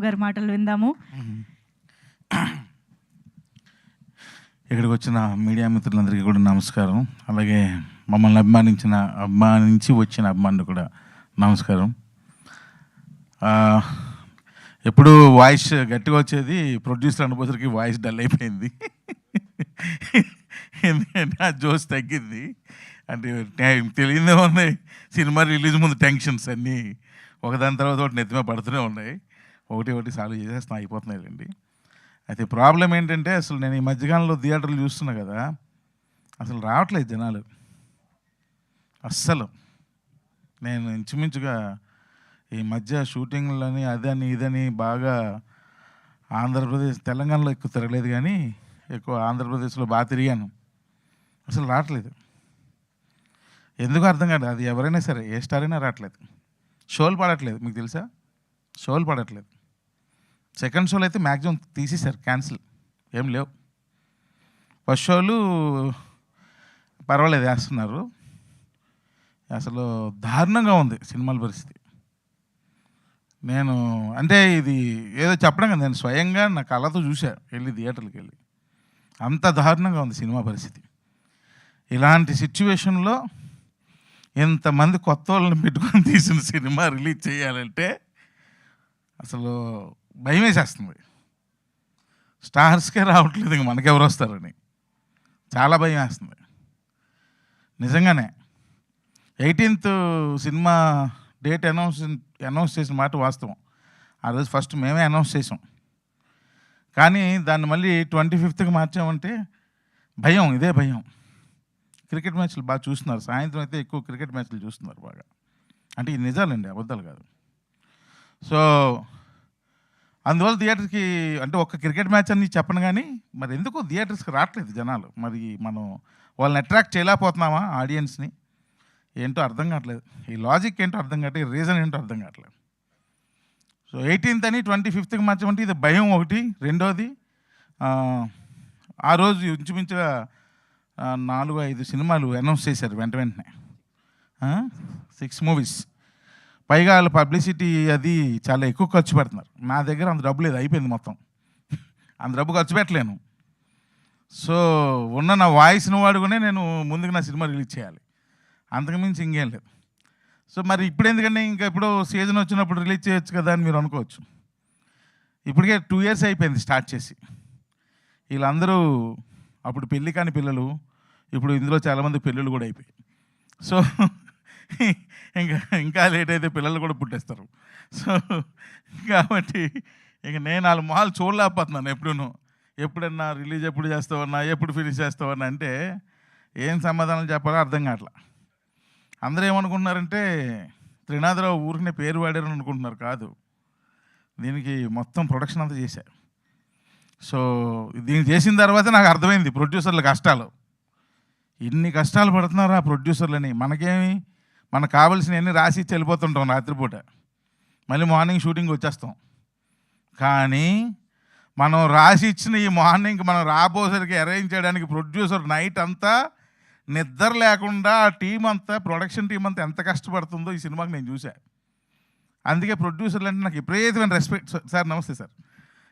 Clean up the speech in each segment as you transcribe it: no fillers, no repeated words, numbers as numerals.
గారి మాటలు విందాము. ఇక్కడికి వచ్చిన మీడియా మిత్రులందరికీ కూడా నమస్కారం. అలాగే మమ్మల్ని అభిమానించి వచ్చిన అభిమానులు కూడా నమస్కారం. ఎప్పుడు వాయిస్ గట్టిగా వచ్చేది, ప్రొడ్యూసర్ అనుభూతికి వాయిస్ డల్ అయిపోయింది. ఎందుకంటే ఆ జోస్ తగ్గింది. అంటే తెలియదే ఉన్నాయి. సినిమా రిలీజ్ ముందు టెన్షన్స్ అన్నీ ఒకదాని తర్వాత ఒకటి నెత్తిమే పడుతూనే ఉన్నాయి. ఒకటి సాల్వ్ చేసేస్తున్నా, అయిపోతున్నాయండి. అయితే ప్రాబ్లం ఏంటంటే, అసలు నేను ఈ మధ్యకాలంలో థియేటర్లు చూస్తున్నా కదా, అసలు రావట్లేదు జనాలు అస్సలు. నేను ఇంచుమించుగా ఈ మధ్య షూటింగ్లని అదని ఇదని బాగా ఆంధ్రప్రదేశ్, తెలంగాణలో ఎక్కువ తిరగలేదు, కానీ ఎక్కువ ఆంధ్రప్రదేశ్లో బాగా తిరిగాను. అసలు రావట్లేదు, ఎందుకు అర్థం కాదు. అది ఎవరైనా సరే, ఏ స్టార్ అయినా రావట్లేదు. షోలు పడట్లేదు, మీకు తెలుసా? షోలు పడట్లేదు. సెకండ్ షోలు అయితే మ్యాక్సిమం తీసేశారు, క్యాన్సిల్, ఏం లేవు. ఫస్ట్ షోలు పర్వాలేదు వేస్తున్నారు. అసలు దారుణంగా ఉంది సినిమాల పరిస్థితి. నేను అంటే ఇది ఏదో చెప్పడం కదా, నేను స్వయంగా నా కళ్ళతో చూసా, వెళ్ళి థియేటర్కి వెళ్ళి. అంత దారుణంగా ఉంది సినిమా పరిస్థితి. ఇలాంటి సిచ్యువేషన్లో ఇంతమంది కొత్త వాళ్ళని పెట్టుకొని తీసిన సినిమా రిలీజ్ చేయాలంటే అసలు భయం వేసేస్తుంది. స్టార్స్కే రావట్లేదు, ఇంక మనకెవరు వస్తారని చాలా భయం వేస్తుంది నిజంగానే. 18th సినిమా డేట్ అనౌన్స్ చేసిన మాట వాస్తవం. ఆ రోజు ఫస్ట్ మేమే అనౌన్స్ చేసాం, కానీ దాన్ని మళ్ళీ 25th మార్చామంటే భయం, ఇదే భయం. క్రికెట్ మ్యాచ్లు బాగా చూస్తున్నారు, సాయంత్రం అయితే ఎక్కువ క్రికెట్ మ్యాచ్లు చూస్తున్నారు బాగా. అంటే ఇది నిజాలండి, అబద్ధాలు కాదు. సో అందువల్ల థియేటర్కి, అంటే ఒక్క క్రికెట్ మ్యాచ్ అని చెప్పను, కానీ మరి ఎందుకో థియేటర్స్కి రావట్లేదు జనాలు. మరి మనం వాళ్ళని అట్రాక్ట్ చేయలేకపోతున్నామా ఆడియన్స్ని? ఏంటో అర్థం కావట్లేదు. ఈ లాజిక్ ఏంటో అర్థం కావట్లేదు, ఈ రీజన్ ఏంటో అర్థం కావట్లేదు. సో 18th అని 25th మార్చమంటే ఇది భయం ఒకటి. రెండోది, ఆ రోజు ఇంచుమించుగా 4-5 సినిమాలు అనౌన్స్ చేశారు వెంటనే, 6 మూవీస్. పైగా వాళ్ళు పబ్లిసిటీ అది చాలా ఎక్కువ ఖర్చు పెడుతున్నారు. నా దగ్గర అంత డబ్బు లేదు, అయిపోయింది మొత్తం. అంత డబ్బు ఖర్చు పెట్టలేను. సో ఉన్న నా వాయిస్ను వాడుకునే నేను ముందుకు నా సినిమా రిలీజ్ చేయాలి, అంతకుమించి ఇంకేం లేదు. సో మరి ఇప్పుడు ఎందుకంటే, ఇంకా ఎప్పుడో సీజన్ వచ్చినప్పుడు రిలీజ్ చేయొచ్చు కదా అని మీరు అనుకోవచ్చు. ఇప్పటికే 2 years అయిపోయింది స్టార్ట్ చేసి. వీళ్ళందరూ అప్పుడు పెళ్ళి కాని పిల్లలు, ఇప్పుడు ఇందులో చాలామంది పెళ్ళిళ్ళు కూడా అయిపోయాయి. సో ఇంకా లేట్ అయితే పిల్లలు కూడా పుట్టేస్తారు. సో కాబట్టి ఇక నేను వాళ్ళ మొహాలు చూడలేకపోతున్నాను. ఎప్పుడన్నా రిలీజ్ ఎప్పుడు చేస్తావన్నా, ఎప్పుడు ఫినిష్ చేస్తావన్నా అంటే ఏం సమాధానం చెప్పాలో అర్థం కావట్లా. అందరూ ఏమనుకుంటున్నారంటే, త్రినాథరావు ఊరికనే పేరు వాడారని అనుకుంటున్నారు. కాదు, దీనికి మొత్తం ప్రొడక్షన్ అంతా చేశారు. సో దీన్ని చేసిన తర్వాత నాకు అర్థమైంది ప్రొడ్యూసర్ల కష్టాలు. ఇన్ని కష్టాలు పడుతున్నారా ప్రొడ్యూసర్లని. మనకు కావాల్సినవన్నీ రాసి ఇచ్చి వెళ్ళిపోతుంటాం రాత్రిపూట, మళ్ళీ మార్నింగ్ షూటింగ్ వచ్చేస్తాం. కానీ మనం రాసి ఇచ్చిన ఈ మార్నింగ్ మనం రాబోసరికి అరేంజ్ చేయడానికి ప్రొడ్యూసర్ నైట్ అంతా నిద్ర లేకుండా, ఆ టీం అంతా, ప్రొడక్షన్ టీం అంతా ఎంత కష్టపడుతుందో ఈ సినిమాకి నేను చూసా. అందుకే ప్రొడ్యూసర్లు అంటే నాకు విపరీతమైన రెస్పెక్ట్. సార్ నమస్తే సార్.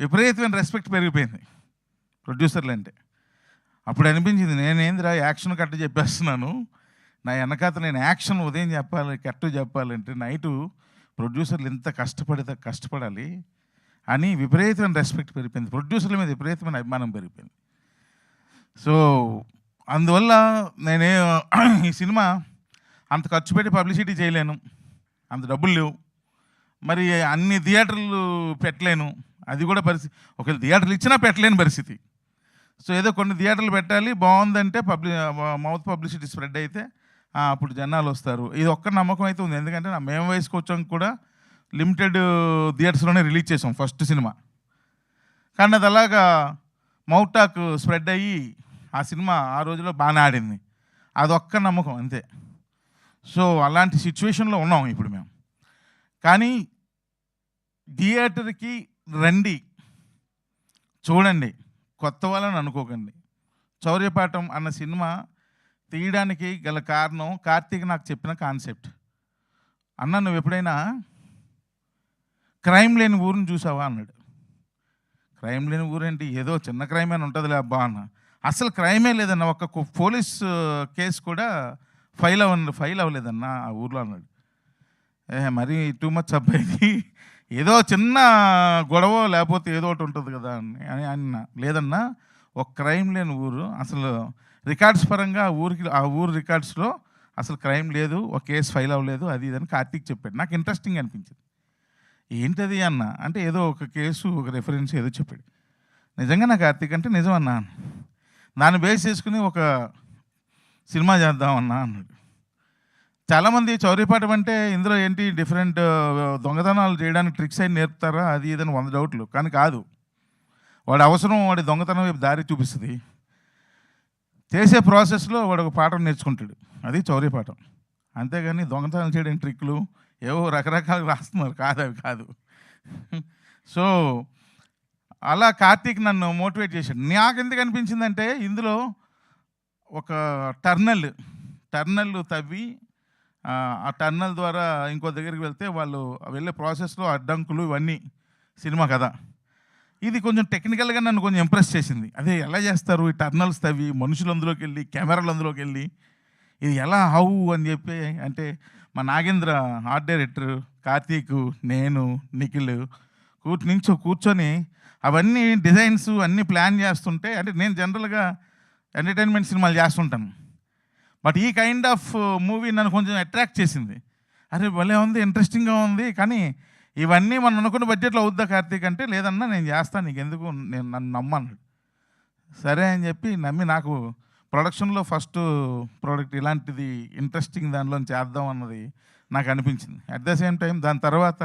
విపరీతమైన రెస్పెక్ట్ పెరిగిపోయింది ప్రొడ్యూసర్లు అంటే. అప్పుడు అనిపించింది, నేనేందిరా యాక్షన్ కట్టు చెప్పేస్తున్నాను, నా వెనకాత నేను యాక్షన్ ఉదయం చెప్పాలి, కట్టు చెప్పాలంటే నైటు ప్రొడ్యూసర్లు ఎంత కష్టపడాలి అని విపరీతమైన రెస్పెక్ట్ పెరిగిపోయింది. ప్రొడ్యూసర్ల మీద విపరీతమైన అభిమానం పెరిగిపోయింది. సో అందువల్ల నేనే ఈ సినిమా అంత ఖర్చు పెట్టి పబ్లిసిటీ చేయలేను, అంత డబ్బులు లేవు. మరి అన్ని థియేటర్లు పెట్టలేను, అది కూడా పరిస్థితి. ఒకవేళ థియేటర్లు ఇచ్చినా పెట్టలేని పరిస్థితి. సో ఏదో కొన్ని థియేటర్లు పెట్టాలి, బాగుందంటే మౌత్ పబ్లిసిటీ స్ప్రెడ్ అయితే అప్పుడు జనాలు వస్తారు. ఇది ఒక్క నమ్మకం అయితే ఉంది. ఎందుకంటే మేము వయసుకు వచ్చాం కూడా లిమిటెడ్ థియేటర్స్లోనే రిలీజ్ చేసాం ఫస్ట్ సినిమా, కానీ అది అలాగా మౌత్ టాక్ స్ప్రెడ్ అయ్యి ఆ సినిమా ఆ రోజులో బాగానే ఆడింది. అదొక్క నమ్మకం అంతే. సో అలాంటి సిచ్యువేషన్లో ఉన్నాం ఇప్పుడు మేము. కానీ థియేటర్కి రండి, చూడండి, కొత్త వాళ్ళని అనుకోకండి. చౌర్యపాఠం అన్న సినిమా తీయడానికి గల కారణం కార్తీక్ నాకు చెప్పిన కాన్సెప్ట్. అన్న, నువ్వు ఎప్పుడైనా క్రైమ్ లేని ఊరిని చూసావా అన్నాడు. క్రైమ్ లేని ఊరేంటి, ఏదో చిన్న క్రైమ్ అని ఉంటుందిలే అబ్బా అన్న. అసలు క్రైమే లేదన్న, ఒక పోలీస్ కేసు కూడా ఫైల్ అవ్వలేదన్న ఆ ఊర్లో అన్నాడు. మరీ టూ మచ్ అబ్బాయిది, ఏదో చిన్న గొడవ లేకపోతే ఏదో ఒకటి ఉంటుంది కదా అని అన్న. లేదన్నా, ఒక క్రైమ్ లేని ఊరు, అసలు రికార్డ్స్ పరంగా ఆ ఊరు రికార్డ్స్లో అసలు క్రైమ్ లేదు, ఒక కేసు ఫైల్ అవ్వలేదు, అది ఇదని కార్తీక్ చెప్పాడు. నాకు ఇంట్రెస్టింగ్ అనిపించింది. ఏంటది అన్న అంటే, ఏదో ఒక కేసు, ఒక రెఫరెన్స్ ఏదో చెప్పాడు. నిజంగా నా కార్తీక్ అంటే నిజం అన్నా, దాన్ని బేస్ చేసుకుని ఒక సినిమా చేద్దామన్నా అన్నాడు. చాలామంది చౌరీపాఠం అంటే ఇందులో ఏంటి డిఫరెంట్ దొంగతనాలు చేయడానికి ట్రిక్స్ అయిన నేర్పుతారా, అది ఇదని 100 డౌట్లు. కానీ కాదు, వాడి అవసరం వాడి దొంగతనం వైపు దారి చూపిస్తుంది. చేసే ప్రాసెస్లో వాడు ఒక పాఠం నేర్చుకుంటాడు, అది చౌరీపాఠం. అంతేగాని దొంగతనాలు చేయడం ట్రిక్లు ఏవో రకరకాలు రాస్తున్నారు, అవి కాదు. సో అలా కార్తీక్ నన్ను మోటివేట్ చేశాడు. నాకు ఎందుకు అనిపించిందంటే, ఇందులో ఒక టర్నల్ తవ్వి ఆ టర్నల్ ద్వారా ఇంకో దగ్గరికి వెళ్తే వాళ్ళు వెళ్ళే ప్రాసెస్లో అడ్డంకులు ఇవన్నీ సినిమా కదా. ఇది కొంచెం టెక్నికల్గా నన్ను కొంచెం ఇంప్రెస్ చేసింది. అదే ఎలా చేస్తారు ఈ టర్నల్స్ తవ్వి, మనుషులు అందులోకి వెళ్ళి, కెమెరాలు అందులోకి వెళ్ళి, ఇది ఎలా అని చెప్పి. అంటే మా నాగేంద్ర ఆర్ట్ డైరెక్టర్, కార్తీక్, నేను, నిఖిల్ కూర్చొని అవన్నీ డిజైన్స్ అన్నీ ప్లాన్ చేస్తుంటే, అంటే నేను జనరల్గా ఎంటర్టైన్మెంట్ సినిమాలు చేస్తుంటాను, బట్ ఈ కైండ్ ఆఫ్ మూవీ నన్ను కొంచెం అట్రాక్ట్ చేసింది. అరే భలే ఉంది, ఇంట్రెస్టింగ్గా ఉంది, కానీ ఇవన్నీ మనం అనుకున్న బడ్జెట్లో అవుద్దా కార్తీక్ అంటే, లేదన్నా నేను చేస్తాను, నీకు ఎందుకు, నన్ను నమ్మన్నాడు. సరే అని చెప్పి నమ్మి, నాకు ప్రొడక్షన్లో ఫస్ట్ ప్రోడక్ట్ ఇలాంటిది ఇంట్రెస్టింగ్ దానిలో చేద్దాం అన్నది నాకు అనిపించింది. అట్ ద సేమ్ టైం దాని తర్వాత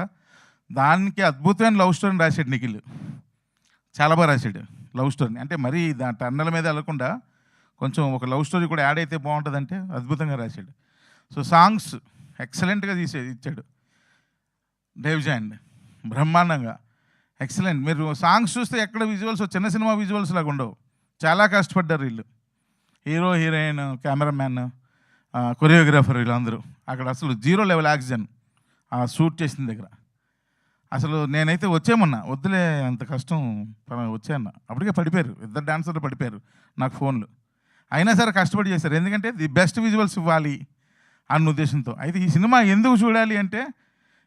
దానికి అద్భుతమైన లవ్ స్టోరీని రాశాడు నిఖిల్. చాలా బాగా రాశాడు లవ్ స్టోరీని. అంటే మరీ టర్నల్ మీద వెళ్ళకుండా కొంచెం ఒక లవ్ స్టోరీ కూడా యాడ్ అయితే బాగుంటుందంటే అద్భుతంగా రాశాడు. సో సాంగ్స్ ఎక్సలెంట్గా ఇచ్చాడు డేవ్ జాండ్, బ్రహ్మాండంగా ఎక్సలెంట్. మీరు సాంగ్స్ చూస్తే ఎక్కడ విజువల్స్ చిన్న సినిమా విజువల్స్ లాగా ఉండవు, చాలా కష్టపడ్డారు వీళ్ళు. హీరో, హీరోయిన్, కెమెరామ్యాన్, కొరియోగ్రాఫర్, వీళ్ళందరూ అక్కడ అసలు 0 లెవెల్ ఆక్సిజన్ ఆ షూట్ చేసిన దగ్గర. అసలు నేనైతే వచ్చేమన్నా, వద్దులే అంత కష్టం వచ్చాయన్న. అప్పటికే పడిపోయారు, ఇద్దరు డాన్సర్లు పడిపోయారు నాకు ఫోన్లు. అయినా సరే కష్టపడి చేశారు, ఎందుకంటే ది బెస్ట్ విజువల్స్ ఇవ్వాలి అన్న ఉద్దేశంతో. అయితే ఈ సినిమా ఎందుకు చూడాలి అంటే,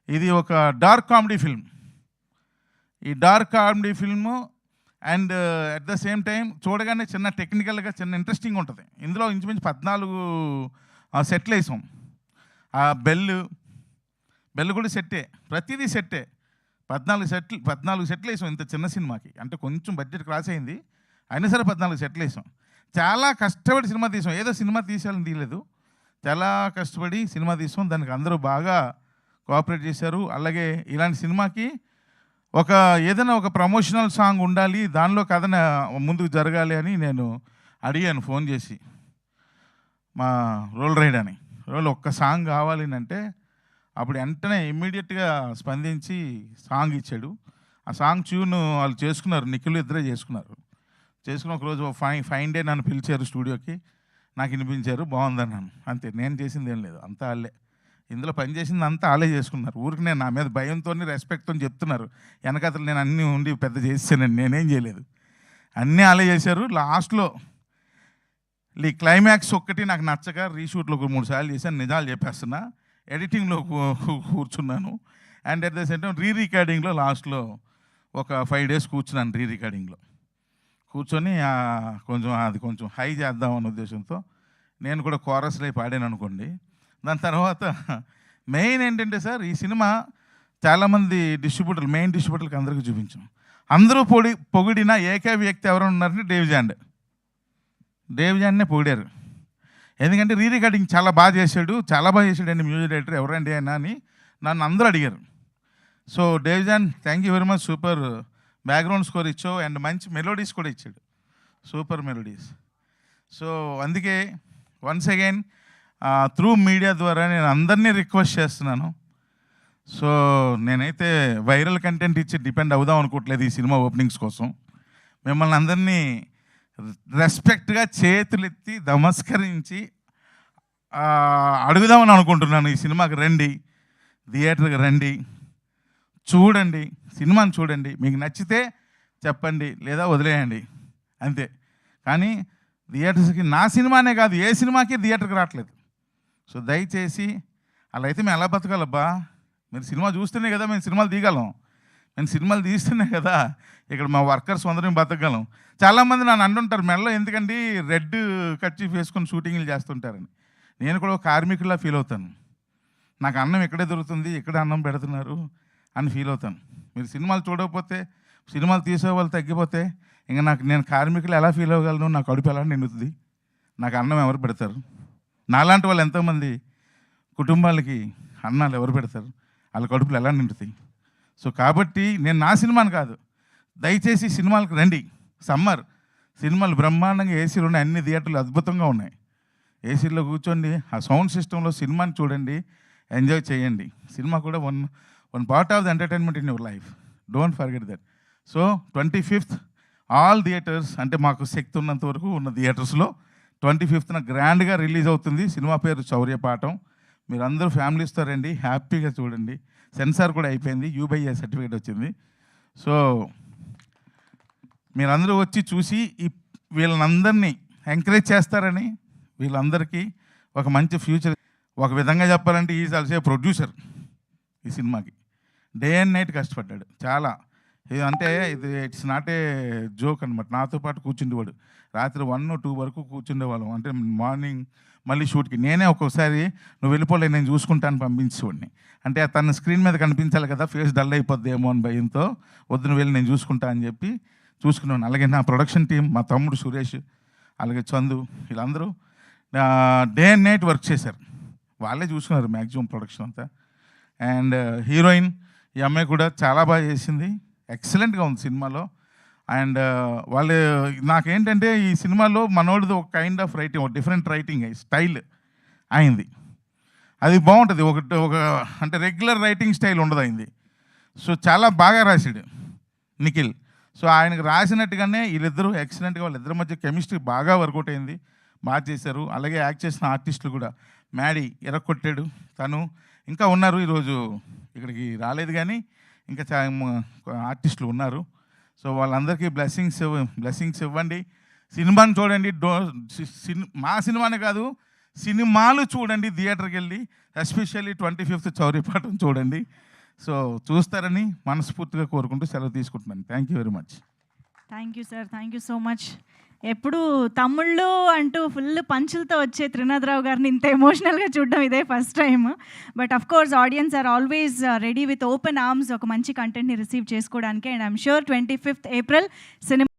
ఇది ఒక డార్క్ కామెడీ ఫిల్మ్. ఈ dark comedy film and at the same time చూడగానే చిన్న టెక్నికల్గా చిన్న ఇంట్రెస్టింగ్ ఉంటుంది. ఇందులో ఇంచుమించు 14 సెట్లు వేసాం. ఆ బెల్ కూడా సెట్టే, ప్రతిదీ సెట్టే. 14 సెట్లు వేసాం ఇంత చిన్న సినిమాకి. అంటే కొంచెం బడ్జెట్ క్రాస్ అయింది, అయినా సరే 14 సెట్లు వేసాం. చాలా కష్టపడి సినిమా తీసాం, ఏదో సినిమా తీసేయాలని తీయలేదు, చాలా కష్టపడి సినిమా తీసాం. దానికి అందరూ బాగా కోఆపరేట్ చేశారు. అలాగే ఇలాంటి సినిమాకి ఏదైనా ఒక ప్రమోషనల్ సాంగ్ ఉండాలి, దానిలో కథ ముందుకు జరగాలి అని నేను అడిగాను ఫోన్ చేసి మా రోల్ రైడ్ అని. ఒక్క సాంగ్ కావాలి అంటే అప్పుడు వెంటనే ఇమ్మీడియట్గా స్పందించి సాంగ్ ఇచ్చాడు. ఆ సాంగ్ ట్యూన్ వాళ్ళు చేసుకున్నారు, నిఖిల్ ఇద్దరే చేసుకున్నారు. ఒకరోజు ఫైన్ డే నన్ను పిలిచారు స్టూడియోకి, నాకు వినిపించారు, బాగుందన్నాను. అంతే, నేను చేసింది ఏం లేదు, అంతా వాళ్ళే. ఇందులో పని చేసింది అంతా వాళ్ళే చేసుకున్నారు. ఊరికి నేను నా మీద భయంతో, రెస్పెక్ట్తో చెప్తున్నారు, వెనకతలు నేను అన్నీ ఉండి పెద్ద చేసానండి, నేనేం చేయలేదు, అన్నీ వాళ్ళే చేశారు. లాస్ట్లో ఈ క్లైమాక్స్ ఒక్కటి నాకు నచ్చక రీషూట్లో 3 సార్లు చేశాను, నిజాలు చెప్పేస్తున్నా. ఎడిటింగ్లో కూర్చున్నాను, and at the same time రికార్డింగ్లో లాస్ట్లో ఒక 5 days కూర్చున్నాను. రికార్డింగ్లో కూర్చొని కొంచెం హై చేద్దామన్న ఉద్దేశంతో నేను కూడా కోరస్లో పాడాను అనుకోండి. దాని తర్వాత మెయిన్ ఏంటంటే సార్, ఈ సినిమా చాలామంది మెయిన్ డిస్ట్రిబ్యూటర్లకు అందరికీ చూపించాం. అందరూ పొగిడిన ఏకైక వ్యక్తి ఎవరు ఉన్నారంటే డేవ్ జాండ్నే పొగిడారు. ఎందుకంటే రికార్డింగ్ చాలా బాగా చేశాడు అండి మ్యూజిక్ డైరెక్టర్, ఎవరండి అయినా అని నన్ను అందరూ అడిగారు. So Dave Zand, thank you very much, super background score ఇచ్చావు, అండ్ మంచి మెలోడీస్ కూడా ఇచ్చాడు, సూపర్ మెలోడీస్. సో అందుకే వన్స్ అగైన్ త్రూ మీడియా ద్వారా నేను అందరినీ రిక్వెస్ట్ చేస్తున్నాను. సో నేనైతే వైరల్ కంటెంట్ ఇచ్చి డిపెండ్ అవుదాం అనుకోవట్లేదు ఈ సినిమా ఓపెనింగ్స్ కోసం. మిమ్మల్ని అందరినీ రెస్పెక్ట్గా చేతులెత్తి నమస్కరించి అడుగుదామని అనుకుంటున్నాను. ఈ సినిమాకి రండి, థియేటర్కి రండి, చూడండి, సినిమాని చూడండి, మీకు నచ్చితే చెప్పండి లేదా వదిలేయండి అంతే. కానీ థియేటర్స్కి నా సినిమానే కాదు ఏ సినిమాకి థియేటర్కి రావట్లేదు. సో దయచేసి అలా అయితే మేము ఎలా బతకాలబ్బా? మీరు సినిమా చూస్తేనే కదా మేము సినిమాలు తీయగలం. మేము సినిమాలు తీస్తేనే కదా ఇక్కడ మా వర్కర్స్ అందరం బతకగలం. చాలామంది నన్ను అంటుంటారు, మెడలో ఎందుకండి రెడ్ కర్చీఫ్ వేసుకొని షూటింగ్లు చేస్తుంటారని. నేను కూడా ఒక కార్మికుల్లా ఫీల్ అవుతాను. నాకు అన్నం ఇక్కడే దొరుకుతుంది, ఇక్కడే అన్నం పెడుతున్నారు అని ఫీల్ అవుతాను. మీరు సినిమాలు చూడకపోతే, సినిమాలు తీసే వాళ్ళు తగ్గిపోతే ఇంకా నేను కార్మికులు ఎలా ఫీల్ అవ్వగలను? నా కడుపు ఎలా నిండుతుంది? నాకు అన్నం ఎవరు పెడతారు? నాలాంటి వాళ్ళు ఎంతోమంది కుటుంబాలకి అన్నాలు ఎవరు పెడతారు? వాళ్ళ కడుపులు ఎలా నిండుతాయి? సో కాబట్టి నేను నా సినిమాని కాదు, దయచేసి సినిమాలకు రండి. సమ్మర్ సినిమాలు బ్రహ్మాండంగా ఏసీలు ఉన్నాయి, అన్ని థియేటర్లు అద్భుతంగా ఉన్నాయి. ఏసీలో కూర్చోండి, ఆ సౌండ్ సిస్టంలో సినిమాని చూడండి, ఎంజాయ్ చేయండి. సినిమా కూడా one part of the entertainment in your life. Don't forget that. So 25th all theatres, అంటే మాకు శక్తి ఉన్నంత వరకు ఉన్న థియేటర్స్లో 25th గ్రాండ్గా రిలీజ్ అవుతుంది. సినిమా పేరు శౌర్యపాఠం. మీరు అందరూ ఫ్యామిలీస్తో రండి, హ్యాపీగా చూడండి. సెన్సార్ కూడా అయిపోయింది, యూబీఐ సర్టిఫికేట్ వచ్చింది. సో మీరందరూ వచ్చి చూసి వీళ్ళందరినీ ఎంకరేజ్ చేస్తారని, వీళ్ళందరికీ ఒక మంచి ఫ్యూచర్. ఒక విధంగా చెప్పాలంటే ఈజ్ ఆల్సో ప్రొడ్యూసర్. ఈ సినిమాకి డే అండ్ నైట్ కష్టపడ్డాడు చాలా. అంటే ఇది ఇట్స్ నాట్ ఏ జోక్ అనమాట. నాతో పాటు కూర్చుండేవాడు, రాత్రి 1-2 వరకు కూర్చుండేవాళ్ళం. అంటే మార్నింగ్ మళ్ళీ షూట్కి నేనే ఒక్కొక్కసారి నువ్వు వెళ్ళిపోలే నేను చూసుకుంటాను పంపించేవాడిని. అంటే తన స్క్రీన్ మీద కనిపించాలి కదా, ఫేస్ డల్ అయిపోద్దేమో అని భయంతో వద్దు నువ్వు వెళ్ళి నేను చూసుకుంటా అని చెప్పి చూసుకున్నాను. అలాగే నా ప్రొడక్షన్ టీం, మా తమ్ముడు సురేష్, అలాగే చందు, వీళ్ళందరూ డే అండ్ నైట్ వర్క్ చేశారు. వాళ్ళే చూసుకున్నారు మ్యాక్సిమం ప్రొడక్షన్ అంతా. అండ్ హీరోయిన్ ఈ అమ్మాయి కూడా చాలా బాగా చేసింది, ఎక్సలెంట్గా ఉంది సినిమాలో. అండ్ వాళ్ళు నాకేంటంటే ఈ సినిమాలో మనోడిది ఒక కైండ్ ఆఫ్ రైటింగ్, ఒక డిఫరెంట్ రైటింగ్ స్టైల్ అయింది. అది బాగుంటుంది. ఒక అంటే రెగ్యులర్ రైటింగ్ స్టైల్ ఉండదు అయింది. సో చాలా బాగా రాశాడు నిఖిల్. సో ఆయనకు రాసినట్టుగానే వీళ్ళిద్దరూ ఎక్సలెంట్గా, వాళ్ళిద్దరి మధ్య కెమిస్ట్రీ బాగా వర్కౌట్ అయింది, బాగా చేశారు. అలాగే యాక్ట్ చేసిన ఆర్టిస్టులు కూడా, మ్యాడీ ఎరక్కొట్టాడు, తను ఇంకా ఉన్నారు, ఈరోజు ఇక్కడికి రాలేదు కానీ ఇంకా ఆర్టిస్టులు ఉన్నారు. సో వాళ్ళందరికీ బ్లెస్సింగ్స్ ఇవ్వండి. సినిమాని చూడండి. మా సినిమానే కాదు, సినిమాలు చూడండి థియేటర్కి వెళ్ళి. ఎస్పెషల్లీ 25th శౌర్యపాఠం చూడండి. సో చూస్తారని మనస్ఫూర్తిగా కోరుకుంటూ సెలవు తీసుకుంటున్నాను. Thank you very much. Thank you sir, thank you so much. ఎప్పుడు తమ్ముళ్ళు అంటూ ఫుల్ పంచులతో వచ్చే త్రినాథరావు గారిని ఇంత ఎమోషనల్గా చూడడం ఇదే first time. But of course audience are always ready with open arms ఒక మంచి కంటెంట్ని రిసీవ్ చేసుకోవడానికి. And I'm sure 25th April cinema